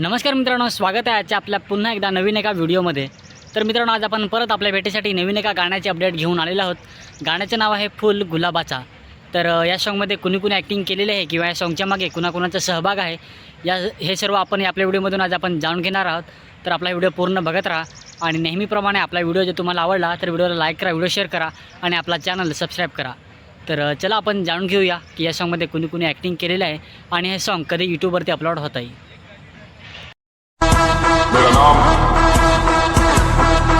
नमस्कार मित्रांनो, स्वागत आहे आजच्या आपल्या पुन्हा एकदा नवीन एका व्हिडिओमध्ये। तर मित्रांनो, आज आपण परत आपल्या भेटीसाठी नवीन एका गाण्याचे अपडेट घेऊन आलेलो आहोत। गाण्याचे नाव आहे फुल गुलाबाचा। तर या सॉन्गमध्ये कुणी ॲक्टिंग केलेली आहे किंवा या सॉन्गच्या मागे कुणाकुणाचा सहभाग आहे हे सर्व आपण आपल्या व्हिडिओमधून आज आपण जाणून घेणार आहोत। तर आपला व्हिडिओ पूर्ण बघत राहा आणि नेहमीप्रमाणे आपला व्हिडिओ जर तुम्हाला आवडला तर व्हिडिओला लाईक करा, व्हिडिओ शेअर करा आणि आपला चॅनल सबस्क्राईब करा। तर चला आपण जाणून घेऊया की या सॉन्गमध्ये कुणी ॲक्टिंग केलेलं आहे आणि हे सॉन्ग कधी यूट्यूबवरती अपलोड होत आहे। मेरा नाम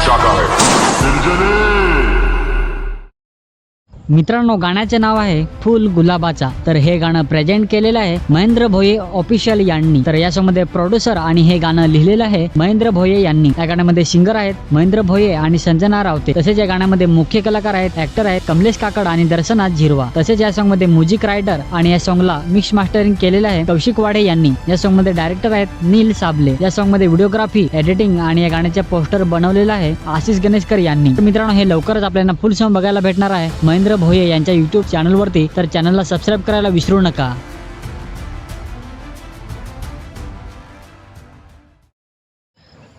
शाका है। मित्रांनो, गाण्याचे नाव आहे फुल गुलाबाचा। तर हे गाणं प्रेझेंट केलेलं आहे महेंद्र भोये ऑफिशियल यांनी। तर या सॉन्गमध्ये प्रोड्युसर आणि हे गाणं लिहिलेलं आहे महेंद्र भोये यांनी। या गाण्यामध्ये सिंगर आहेत महेंद्र भोये आणि संजना रावते। तसेच या गाण्यामध्ये मुख्य कलाकार आहेत, ऍक्टर आहेत कमलेश काकड आणि दर्शनाथ झिरवा। तसेच या सॉन्गमध्ये म्युझिक रायटर आणि या सॉन्गला मिक्स मास्टरिंग केलेलं आहे कौशिक वाडे यांनी। या सॉन्गमध्ये डायरेक्टर आहेत नील साबले। या सॉन्गमध्ये व्हिडिओग्राफी, एडिटिंग आणि या गाण्याचे पोस्टर बनवलेलं आहे आशिष गणेशकर यांनी। तर मित्रांनो, हे लवकरच आपल्याला फुल सॉन्ग बघायला भेटणार आहे महेंद्र भोये यांच्या यूट्यूब चॅनलवरती। तर चॅनलला सबस्क्राईब करायला विसरू नका।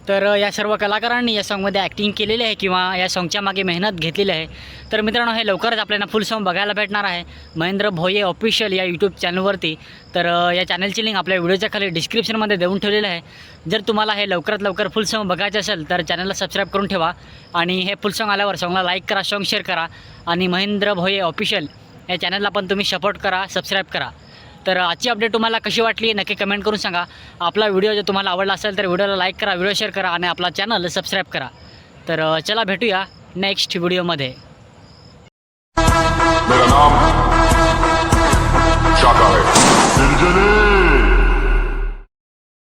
तर या सर्व कलाकारांनी या सॉन्गमध्ये ॲक्टिंग केलेली आहे किंवा या सॉन्गच्या मागे मेहनत घेतलेली आहे। तर मित्रांनो, हे लवकरच आपल्याला फुल सॉन्ग बघायला भेटणार आहे महेंद्र भोये ऑफिशियल या यूट्यूब चॅनलवरती। तर या चॅनलची लिंक आपल्या व्हिडिओच्या खाली डिस्क्रिप्शनमध्ये देऊन ठेवलेलं आहे। जर तुम्हाला हे लवकरात लवकर फुल सॉन्ग बघायचं असेल तर चॅनलला सबस्क्राईब करून ठेवा आणि हे फुल सॉन्ग आल्यावर सॉन्गला लाईक करा, सॉन्ग शेअर करा आणि महेंद्र भोये ऑफिशियल या चॅनलला पण तुम्ही सपोर्ट करा, सबस्क्राईब करा। तर आजची अपडेट तुम्हाला कशी वाटली नक्की कमेंट करून सांगा। आपला व्हिडिओ जर तुम्हाला आवडला असेल तर व्हिडिओला लाईक करा, व्हिडिओ शेअर करा आणि आपला चॅनल सबस्क्राईब करा। तर चला भेटूया नेक्स्ट व्हिडिओमध्ये। मेरा नाम शाका है।